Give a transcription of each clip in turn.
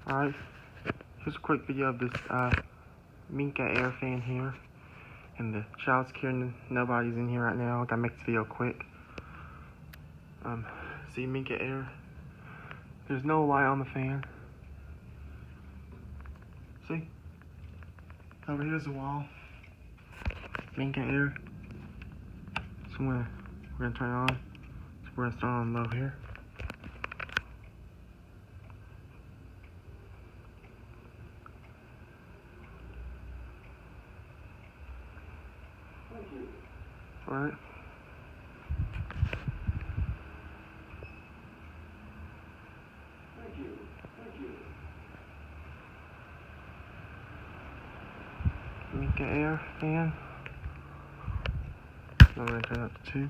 Alright, here's a quick video of this Minka Aire fan here. And the child's care, nobody's in here right now. I gotta make this video quick. See Minka Aire? There's no light on the fan. See? Over here's the wall. Minka Aire. So we're gonna turn it on. So we're gonna start on low here. Alright. Minka Aire fan. I'm going to turn up to 2.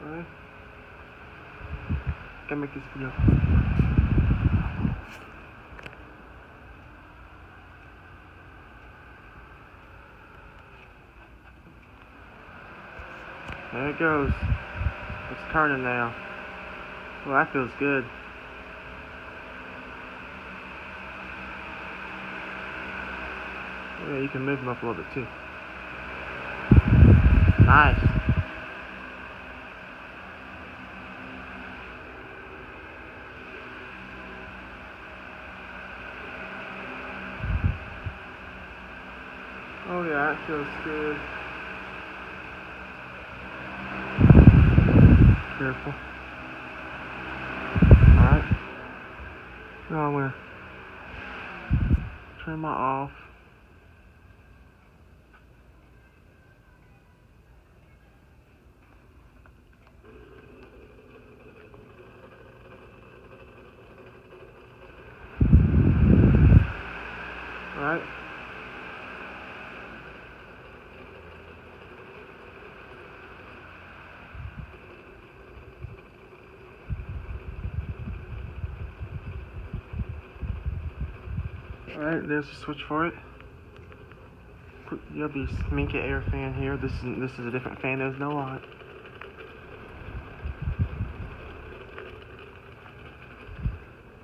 Alright. Gotta make this video. There it goes. It's turning now. Well, that feels good. Yeah, you can move them up a little bit too. Nice. Oh yeah, that feels good. Careful. Alright. Now I'm gonna turn my off. Alright. Alright, there's the switch for it. You have the Minka Aire fan here. This is a different fan. There's no light.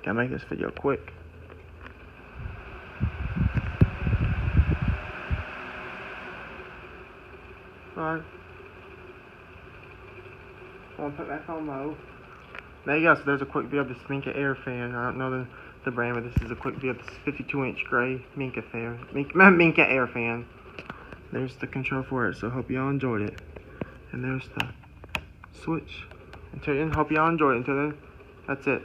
Gotta make this video quick. Alright. I'm gonna put that on low. There you go. So there's a quick video of this Minka Aire fan. I don't know the brand, but this is a quick video of this 52-inch gray Minka Aire fan. There's the control for it. So hope y'all enjoyed it. And there's the switch. Hope y'all enjoyed it. Until then, that's it.